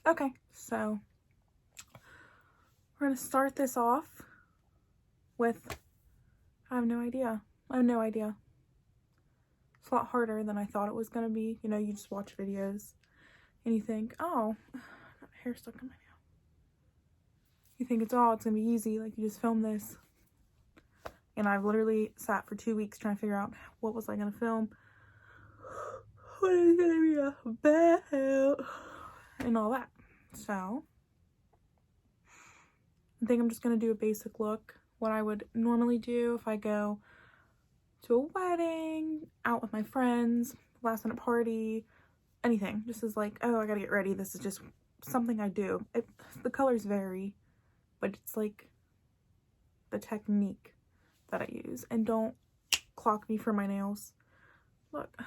Okay, so we're gonna start this off with, I have no idea. It's a lot harder than I thought it was gonna be. You know, you just watch videos and you think, oh, I got hair stuck in my nail. You think it's gonna be easy, like you just film this. And I've literally sat for 2 weeks trying to figure out what was I gonna film, what is gonna be about, and all that. So I think I'm just gonna do a basic look, what I would normally do if I go to a wedding, out with my friends, last minute party, anything. Just as like, oh, I gotta get ready. This is just something I do. The colors vary, but it's like the technique that I use. And don't clock me for my nails. Look,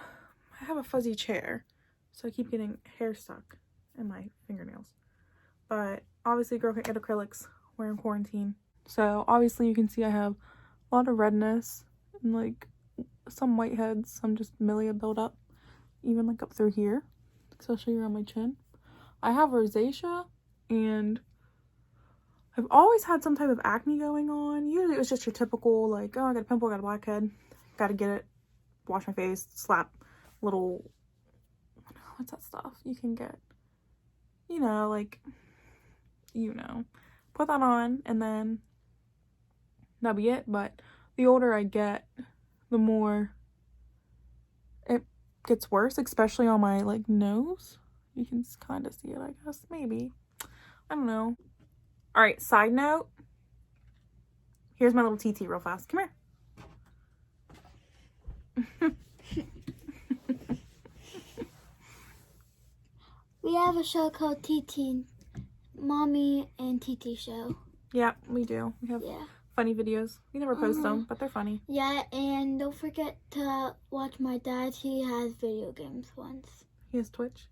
I have a fuzzy chair, so I keep getting hair stuck in my fingernails. But obviously, girl can't get acrylics. We're in quarantine. So obviously you can see I have a lot of redness and like some whiteheads, some just milia buildup, even like up through here, especially around my chin. I have rosacea, and I've always had some type of acne going on. Usually it was just your typical like, oh, I got a pimple, I got a blackhead, gotta get it, wash my face, slap little, what's that stuff you can get, you know, like, you know, put that on and then that'd be it. But the older I get, the more it gets worse, especially on my like nose. You can kind of see it, I guess, maybe, I don't know. All right, side note, here's my little TT real fast. Come here. We have a show called TT, Mommy and TT Show. Yeah, we do. We have funny videos. We never post them, but they're funny. Yeah, and don't forget to watch my dad. He has video games ones. He has Twitch.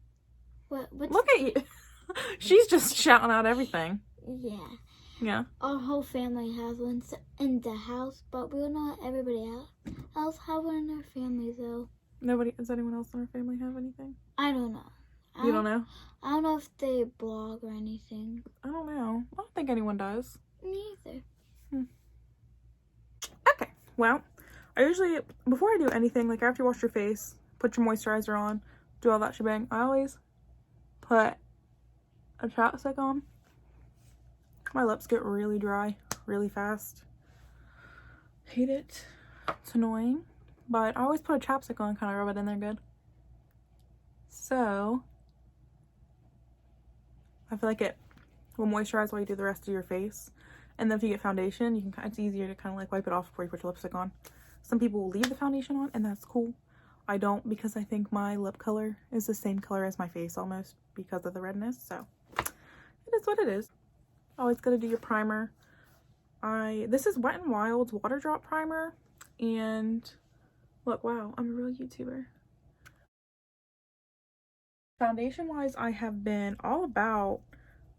What's Look at you. She's just shouting out everything. Yeah. Yeah. Our whole family has one in the house, but we don't know everybody else have one in their family, though. Nobody, does anyone else in our family have anything? I don't know. You don't know? I don't know if they blog or anything. I don't know. I don't think anyone does. Me either. Okay. Well, I usually, before I do anything, like after you wash your face, put your moisturizer on, do all that shebang, I always put a chapstick on. My lips get really dry really fast. Hate it. It's annoying. But I always put a chapstick on, kind of rub it in there good. So I feel like it will moisturize while you do the rest of your face. And then if you get foundation, you can, it's easier to kind of like wipe it off before you put your lipstick on. Some people will leave the foundation on, and that's cool. I don't, because I think my lip color is the same color as my face almost because of the redness. So it is what it is. Always gotta do your primer. This is Wet n Wild's Water Drop Primer. And look, wow, I'm a real YouTuber. Foundation wise, I have been all about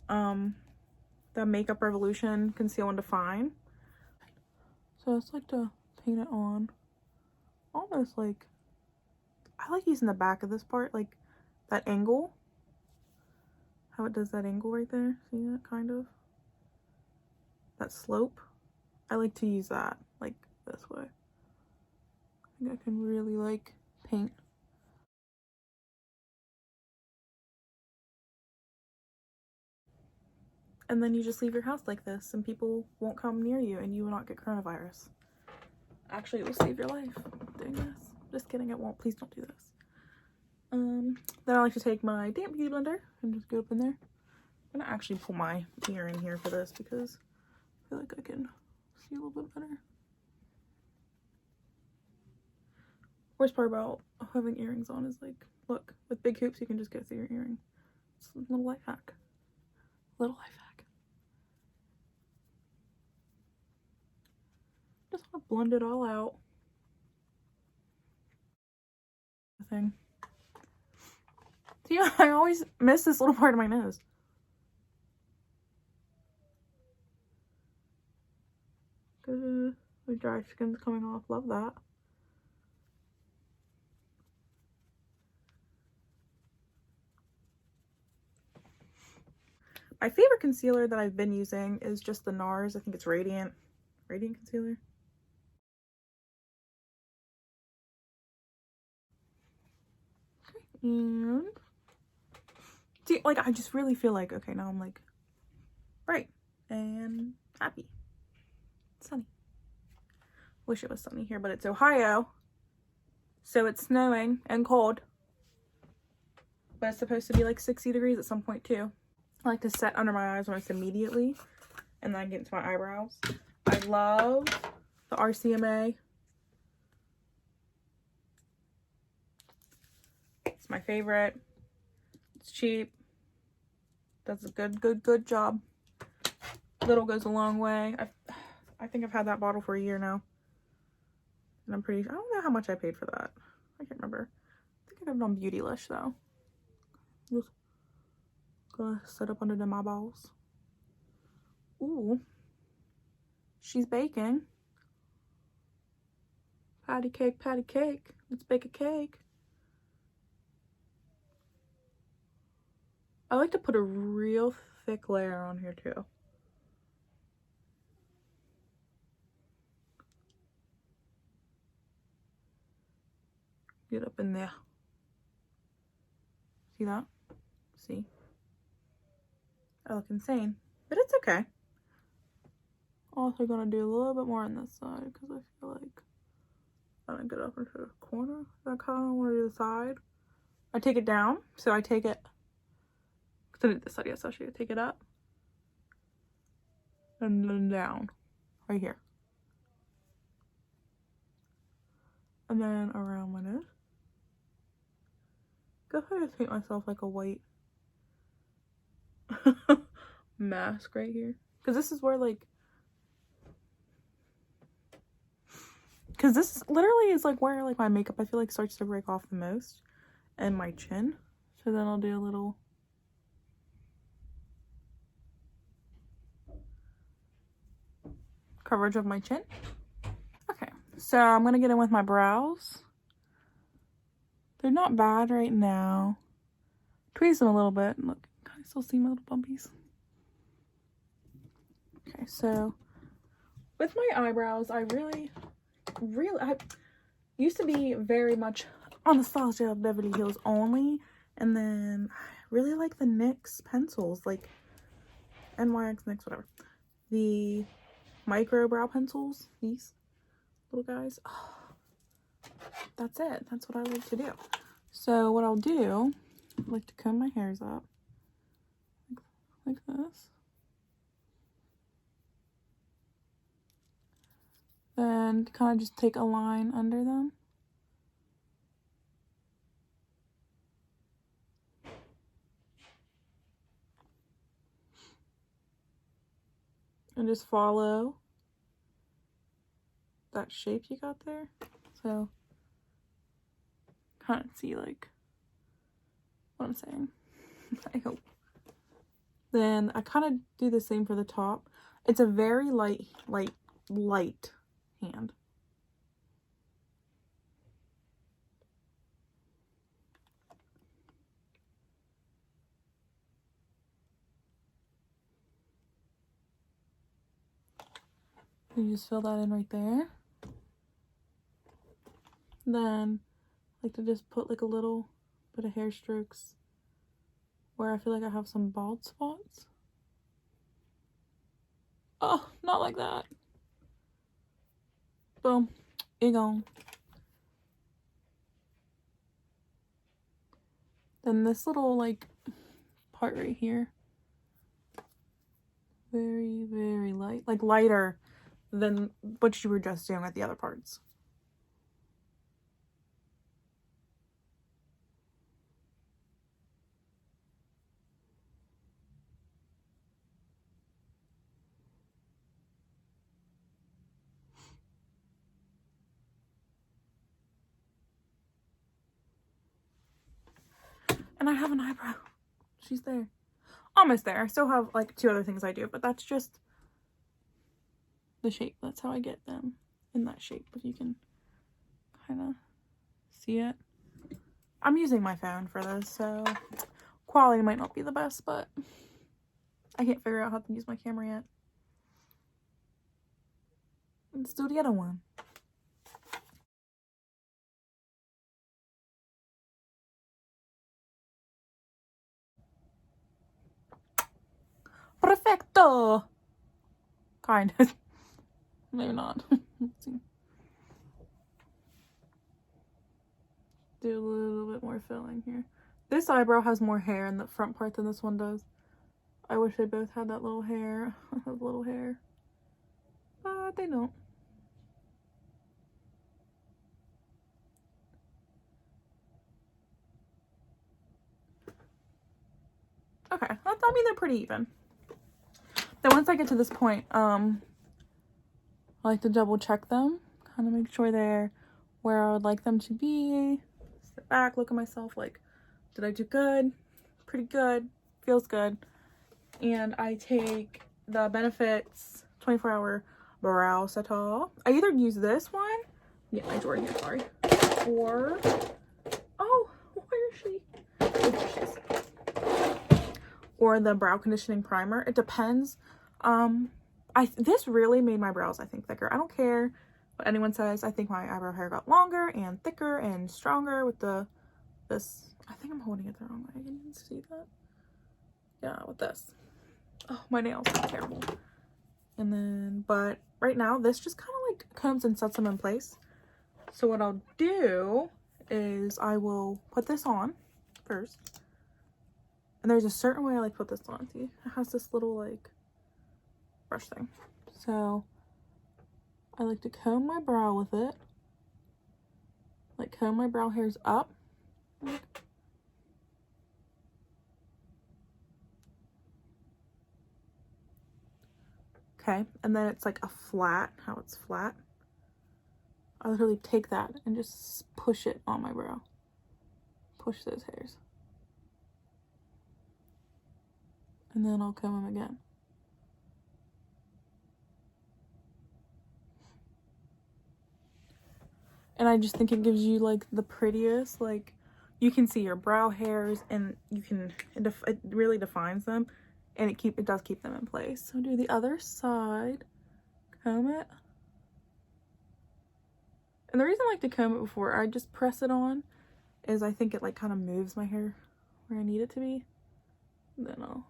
the Makeup Revolution Conceal and Define. So I just like to paint it on almost like, I like using the back of this part, like that angle, how it does that angle right there. See that kind of, that slope. I like to use that like this way. I think I can really like paint. And then you just leave your house like this and people won't come near you and you will not get coronavirus. Actually, it will save your life doing this. Just kidding, it won't. Please don't do this. Then I like to take my damp beauty blender and just go up in there. I'm gonna actually pull my ear in here for this because I feel like I can see a little bit better. Worst part about having earrings on is like, look, with big hoops you can just go through your earring. It's a little life hack. Little life hack. Just want to blend it all out. Thing. See, I always miss this little part of my nose. Good. The dry skin's coming off. Love that. My favorite concealer that I've been using is just the NARS. I think it's Radiant Concealer. And see, like, I just really feel like, okay, now I'm like bright and happy. Sunny. Wish it was sunny here, but it's Ohio, so it's snowing and cold. But it's supposed to be like 60 degrees at some point too. I like to set under my eyes almost immediately, and then I get into my eyebrows. I love the RCMA. It's my favorite. It's cheap. Does a good job. Little goes a long way. I think I've had that bottle for a year now. And I don't know how much I paid for that. I can't remember. I think I got it on Beautylish though. Just gonna set up under them eyeballs. Ooh. She's baking. Patty cake, patty cake. Let's bake a cake. I like to put a real thick layer on here too. Get up in there. See that? See? I look insane. But it's okay. Also gonna do a little bit more on this side because I feel like I want to get up into the corner. I kind of want to do the side. I take it down. So I take it. Because I did this side, yes, I'll show you. Take it up. And then down. Right here. And then around my nose. Go ahead and paint myself like a white mask right here. Because this is where like. Because this literally is like where like my makeup I feel like starts to break off the most. And my chin. So then I'll do a little. Coverage of my chin. Okay. So I'm going to get in with my brows. They're not bad right now. Tweeze them a little bit. Look, can I still see my little bumpies? Okay, so with my eyebrows, I used to be very much on nostalgia of Beverly Hills only, and then I really like the NYX pencils, like NYX, NYX, whatever. The micro brow pencils, these little guys. Oh, that's it. That's what I like to do. So what I'll do, I like to comb my hairs up like this. Then kind of just take a line under them. And just follow that shape you got there. So kind of see like what I'm saying. I hope. Then I kind of do the same for the top. It's a very light hand. You just fill that in right there. Then I like to just put like a little bit of hair strokes where I feel like I have some bald spots. Oh, not like that. Boom. It gone. Then this little like part right here. Very, very light. Like lighter than what you were just doing at the other parts. And I have an eyebrow. She's there. Almost there. I still have like 2 other things I do, but that's just the shape. That's how I get them in that shape. If you can kind of see it. I'm using my phone for this, so quality might not be the best, but I can't figure out how to use my camera yet. Let's do the other one. Perfecto! Kind of. Maybe not. Let's see. Do a little bit more filling here. This eyebrow has more hair in the front part than this one does. I wish they both had that little hair. Little hair. But they don't. Okay, I mean, they're pretty even. Then once I get to this point, I like to double check them. Kind of make sure they're where I would like them to be. Step back, look at myself like, did I do good? Pretty good. Feels good. And I take the Benefits 24-hour brow settle. I either use this one. Yeah, my drawer here, sorry. Or, oh, where is she? Oh, there she is. Or the brow conditioning primer. It depends. This really made my brows, I think, thicker. I don't care what anyone says. I think my eyebrow hair got longer and thicker and stronger with this. I think I'm holding it the wrong way. Can you see that? Yeah, with this. Oh, my nails are terrible. And then, but right now, this just kind of like combs and sets them in place. So what I'll do is I will put this on first. And there's a certain way I like to put this on. See, it has this little like brush thing. So I like to comb my brow with it. Like comb my brow hairs up. Okay, and then it's like a flat, how it's flat. I literally take that and just push it on my brow. Push those hairs. And then I'll comb them again. And I just think it gives you like the prettiest, like you can see your brow hairs and you can, it really defines them, and it does keep them in place. So do the other side, comb it. And the reason I like to comb it before I just press it on is I think it like kind of moves my hair where I need it to be. Then I'll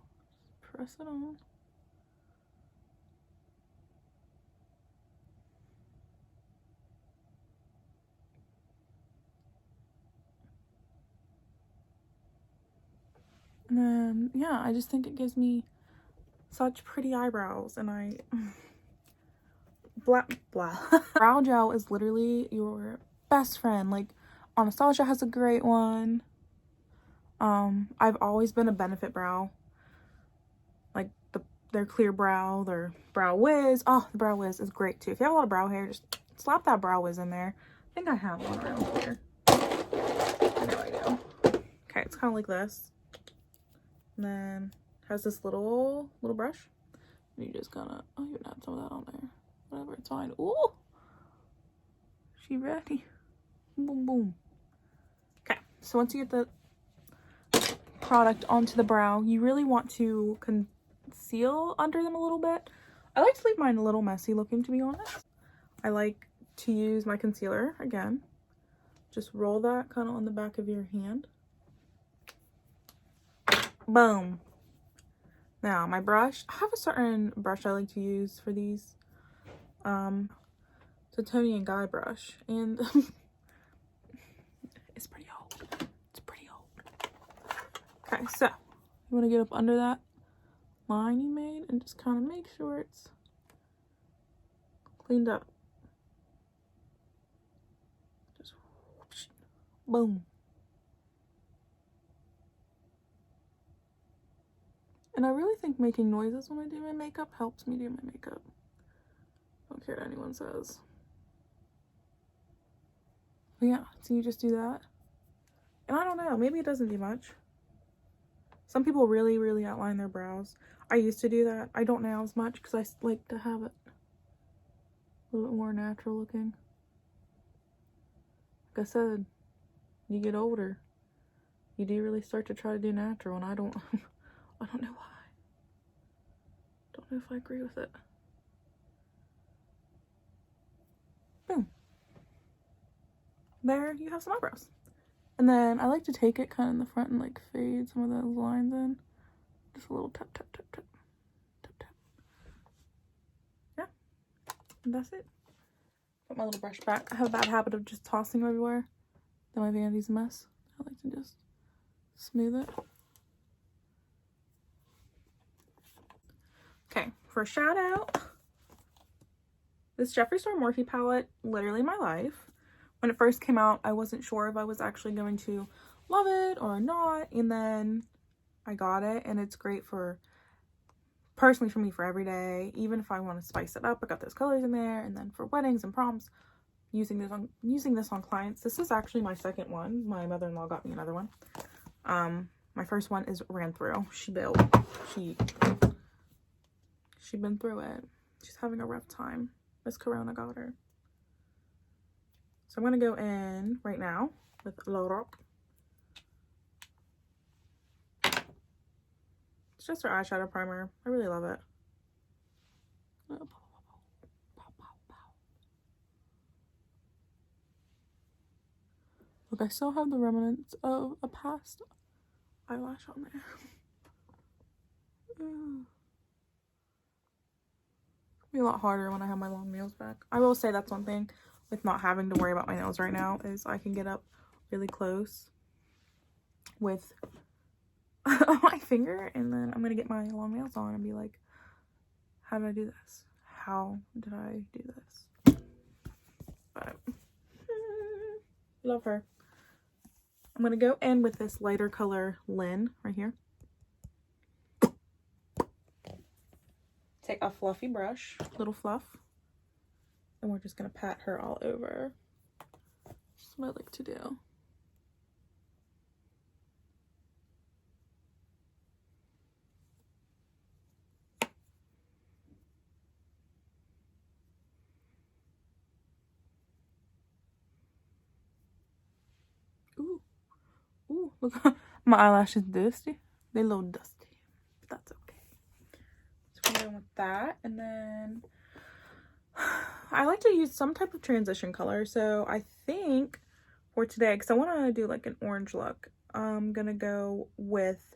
press it on. And then, yeah, I just think it gives me such pretty eyebrows. And brow gel is literally your best friend. Like, Anastasia has a great one. I've always been a Benefit brow. Like, their Clear Brow, their Brow Wiz. Oh, the Brow Wiz is great, too. If you have a lot of brow hair, just slap that Brow Wiz in there. I think I have one around here. I know I do. Okay, it's kind of like this. And then has this little brush. And you just kind of, oh, you can add some of that on there. Whatever, it's fine. Ooh! She ready. Boom, boom. Okay, so once you get the product onto the brow, you really want to conceal under them a little bit. I like to leave mine a little messy looking, to be honest. I like to use my concealer again. Just roll that kind of on the back of your hand. Boom. Now, my brush, I have a certain brush I like to use for these. It's a Toni & Guy brush, and it's pretty old. It's pretty old. Okay, so you want to get up under that line you made and just kind of make sure it's cleaned up. Just whoosh, boom. And I really think making noises when I do my makeup helps me do my makeup. Don't care what anyone says. But yeah, so you just do that. And I don't know, maybe it doesn't do much. Some people really, really outline their brows. I used to do that. I don't now as much because I like to have it a little bit more natural looking. Like I said, you get older, you do really start to try to do natural, and I don't I don't know why. don't know if I agree with it. Boom. There you have some eyebrows. And then I like to take it kind of in the front and like fade some of those lines in. Just a little tap, tap, tap, tap, tap, tap. Yeah, and that's it. Put my little brush back. I have a bad habit of just tossing everywhere. Then my vandy's a mess. I like to just smooth it. Okay, for a shout out, this Jeffree Star Morphe palette, literally my life. When it first came out, I wasn't sure if I was actually going to love it or not. And then I got it, and it's great for, personally for me, for every day. Even if I want to spice it up, I got those colors in there. And then for weddings and proms, using this on clients. This is actually my second one. My mother-in-law got me another one. My first one is ran through. She bailed. She's been through it. She's having a rough time. Miss Corona got her. So I'm going to go in right now with Lorac. It's just her eyeshadow primer. I really love it. Look, I still have the remnants of a past eyelash on there. It'll be a lot harder when I have my long nails back. I will say that's one thing with not having to worry about my nails right now is I can get up really close with my finger, and then I'm gonna get my long nails on and be like, how did I do this? How did I do this? But love her. I'm gonna go in with this lighter color Lynn right here. Take a fluffy brush, little fluff, and we're just gonna pat her all over. That's what I like to do. Ooh, ooh, look, my eyelashes dusty. They a little dusty, but that's okay. So we're going with that, and then I like to use some type of transition color. So I think for today, because I want to do like an orange look, I'm gonna go with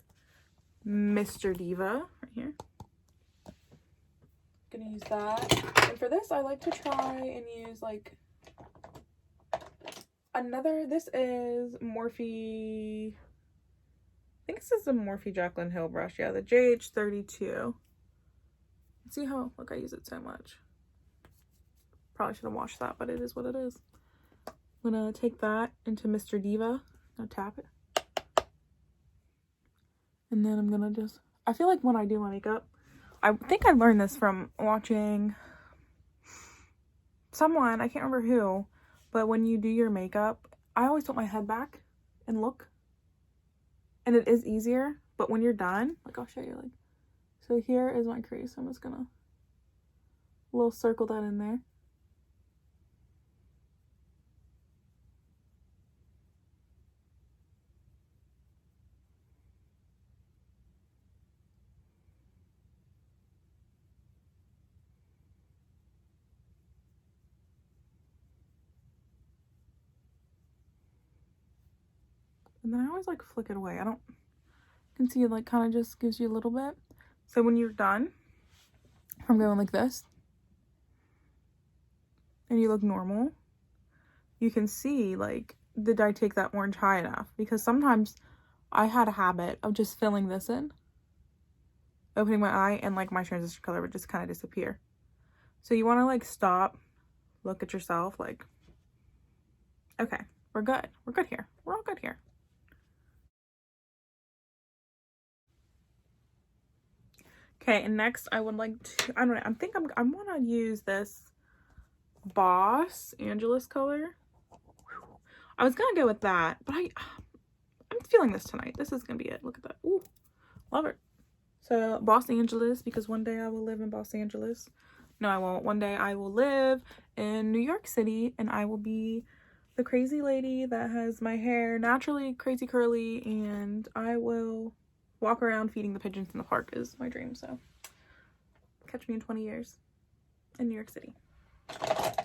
Mr. Diva right here. Gonna use that, and for this I like to try and use like another. This is Morphe, I think this is the Morphe Jaclyn Hill brush. Yeah, the JH32. See how, look, I use it so much. Probably should have washed that, but it is what it is. I'm gonna take that into Mr. Diva. I'm gonna tap it. And then I'm gonna just, I feel like when I do my makeup, I think I learned this from watching someone, I can't remember who, but when you do your makeup, I always tilt my head back and look. And it is easier, but when you're done, like I'll show you, like, so here is my crease. I'm just gonna little circle that in there. And then I always like flick it away. I don't, you can see it like kind of just gives you a little bit. So when you're done, I'm going like this, and you look normal, you can see like, did I take that orange high enough? Because sometimes I had a habit of just filling this in, opening my eye, and like my transition color would just kind of disappear. So you want to like stop, look at yourself, like, okay, we're good. We're good here. We're all good here. Okay, and next I would like to, I don't know, I want to use this Boss Angeles color. I was gonna go with that, but I'm feeling this tonight. This is gonna be it. Look at that. Ooh, love it. So Boss Angeles, because one day I will live in Los Angeles. No, I won't. One day I will live in New York City, and I will be the crazy lady that has my hair naturally crazy curly, and I will walk around feeding the pigeons in the park is my dream. So Catch me in 20 years in New York City.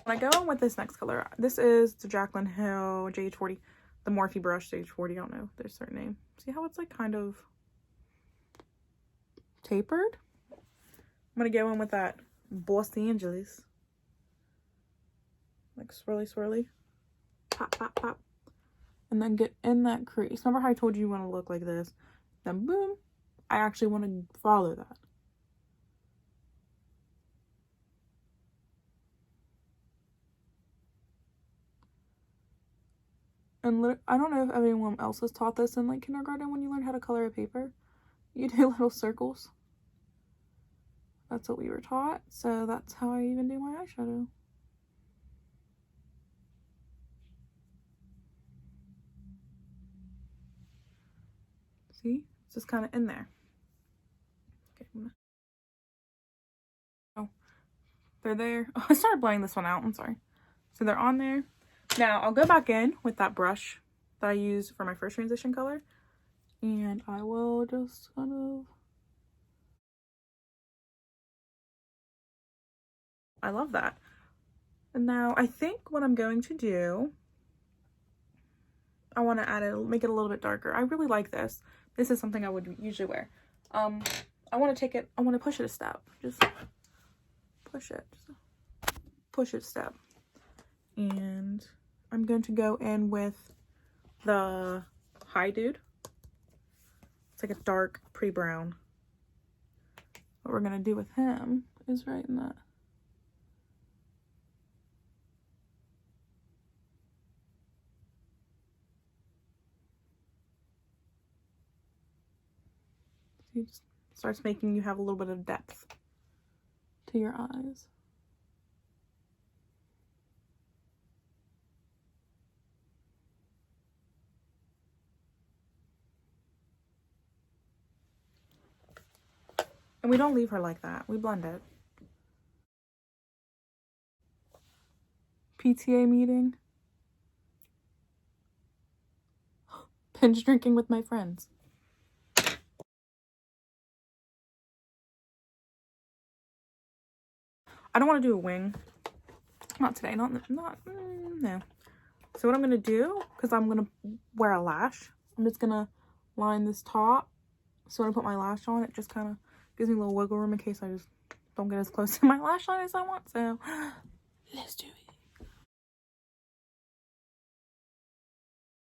When I go in with this next color, this is the Jaclyn Hill JH40, the Morphe brush JH40. I don't know if there's a certain name. See how it's like kind of tapered? I'm gonna go in with that Los Angeles. Like swirly, swirly. Pop, pop, pop. And then get in that crease. Remember how I told you want to look like this? Then boom. I actually want to follow that. And I don't know if anyone else has taught this in like kindergarten when you learn how to color a paper. You do little circles. That's what we were taught. So that's how I even do my eyeshadow. See? It's just kind of in there. Okay. Oh, they're there. Oh, I started blending this one out. I'm sorry. So they're on there. Now I'll go back in with that brush that I used for my first transition color. And I will just kind of... I love that. And now I think what I'm going to do, I want to add it, make it a little bit darker. I really like this. This is something I would usually wear. I want to take it, I want to push it a step. Just push it. Push it a step. And I'm going to go in with the Hi Dude. It's like a dark pre-brown. What we're going to do with him is right in that. It just starts making you have a little bit of depth to your eyes. And we don't leave her like that. We blend it. PTA meeting. Binge drinking with my friends. I don't want to do a wing. Not today. No. So what I'm going to do, because I'm going to wear a lash, I'm just going to line this top. So when I put my lash on, it just kind of gives me a little wiggle room in case I just don't get as close to my lash line as I want. So let's do it.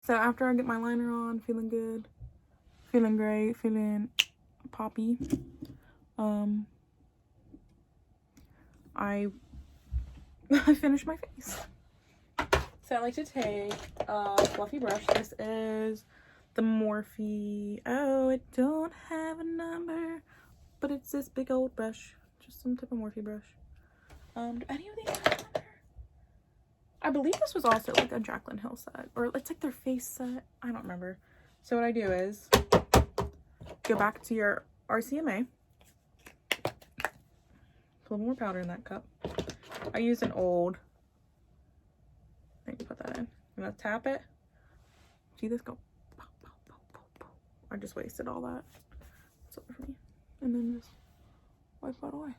So after I get my liner on, feeling good, feeling great, feeling poppy, I finish my face. So I like to take a fluffy brush. This is the Morphe. Oh, it don't have a number, but it's this big old brush. Just some type of Morphe brush. Do any of these have a number? I believe this was also like a Jaclyn Hill set, or it's like their face set. I don't remember. So what I do is go back to your RCMA. Put a little more powder in that cup. I used an old. I can put that in. I'm gonna tap it. See this go? Pow, pow, pow, pow, pow. I just wasted all that. It's over for me. And then just wipe that away.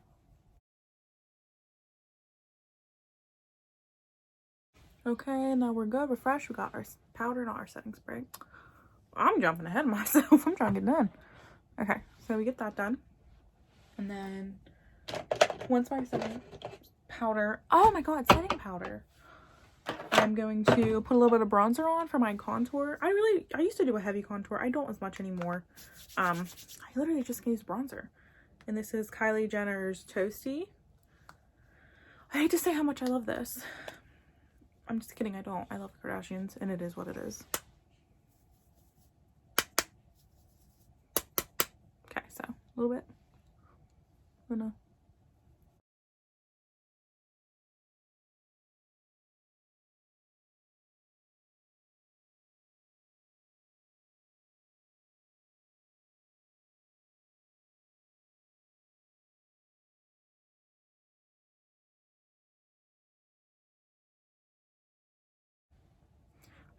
Okay, now we're good. Refresh. We got our powder and our setting spray. I'm jumping ahead of myself. I'm trying to get done. Okay, so we get that done. And then once my setting powder, oh my god, setting powder. I'm going to put a little bit of bronzer on for my contour. I used to do a heavy contour. I don't as much anymore. I literally just use bronzer. And this is Kylie Jenner's Toasty. I hate to say how much I love this. I'm just kidding, I don't. I love the Kardashians, and it is what it is. Okay, so a little bit. I'm gonna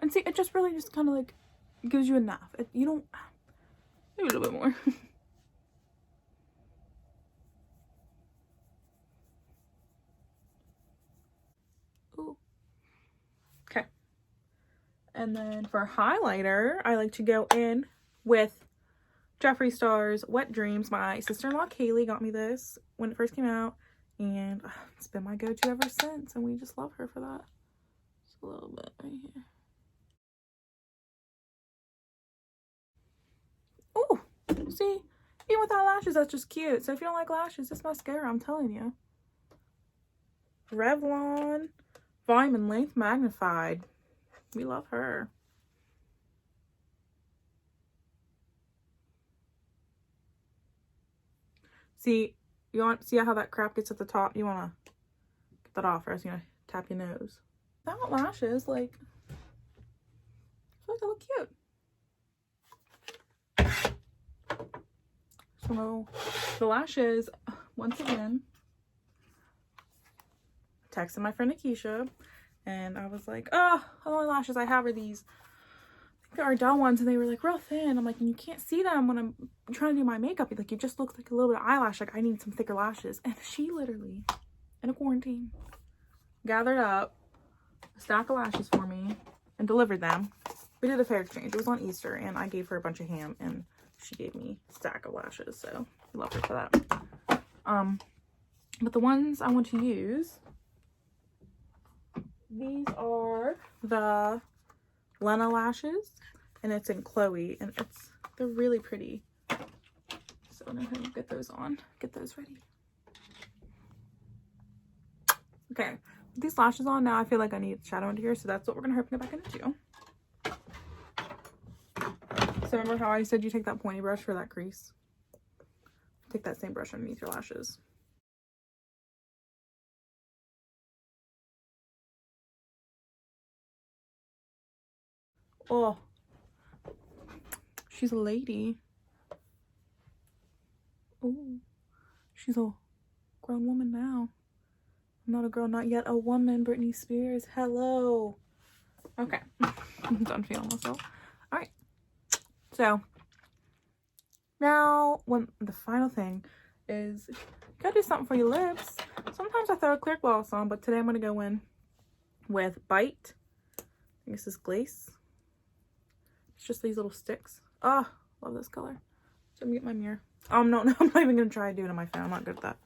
and see, it just really just kind of like gives you enough. You don't, maybe a little bit more. And then for highlighter, I like to go in with Jeffree Star's Wet Dreams. My sister-in-law Kaylee got me this when it first came out, and it's been my go-to ever since, and we just love her for that. Just a little bit right here. Oh, see, even without lashes, that's just cute. So if you don't like lashes, this mascara, I'm telling you. Revlon Volume and Length Magnified. We love her. See, you want see how that crap gets at the top? You want to get that off, or else you're gonna tap your nose. Without lashes, like, I feel like they look cute. So the lashes, once again, texted my friend Akeisha, and I was like, oh, the only lashes I have are these. I think they're Ardell ones, and they were like real thin. I'm like, and you can't see them when I'm trying to do my makeup. Like, it just looks like a little bit of eyelash. Like, I need some thicker lashes. And she literally, in a quarantine, gathered up a stack of lashes for me and delivered them. We did a fair exchange. It was on Easter, and I gave her a bunch of ham, and she gave me a stack of lashes. So I love her for that. But the ones I want to use, these are the Lena lashes, and it's in Chloe, and they're really pretty. So I'm gonna get those on, get those ready. Okay, with these lashes on now, I feel like I need shadow under here, so that's what we're gonna hurry and get back into. So remember how I said you take that pointy brush for that crease? Take that same brush underneath your lashes. Oh, she's a lady. Oh, she's a grown woman now. I'm not a girl, not yet a woman. Britney Spears, hello. Okay, I'm done feeling myself. All right, so now the final thing is you gotta do something for your lips. Sometimes I throw a clear gloss on, but today I'm gonna go in with Bite. I think this is Glace. It's just these little sticks. Oh, love this color. So I'm gonna get my mirror. No, I'm not even gonna try to do it on my phone. I'm not good at that.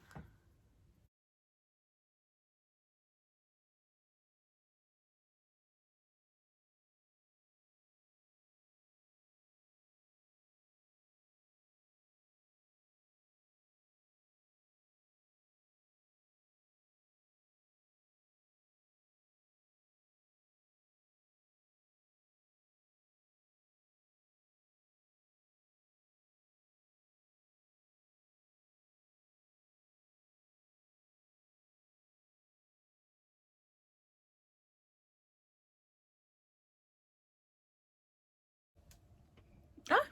Ah,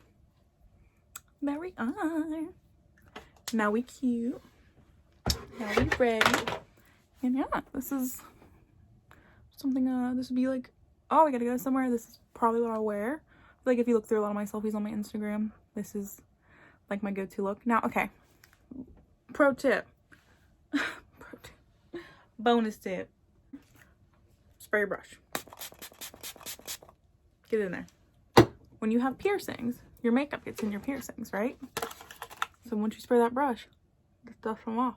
there we are. Now we cute. Now we ready. And yeah, this is something, this would be like, oh, we gotta go somewhere. This is probably what I'll wear. Like, if you look through a lot of my selfies on my Instagram, this is like my go-to look. Now, okay, pro tip. Pro tip. Bonus tip. Spray your brush. Get in there. When you have piercings, your makeup gets in your piercings, right? So once you spray that brush, just dust them off.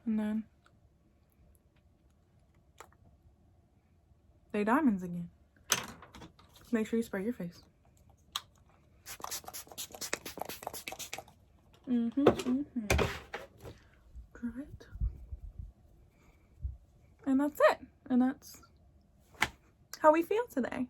And then they diamonds again. Make sure you spray your face. Dry it. And that's it. And that's how we feel today.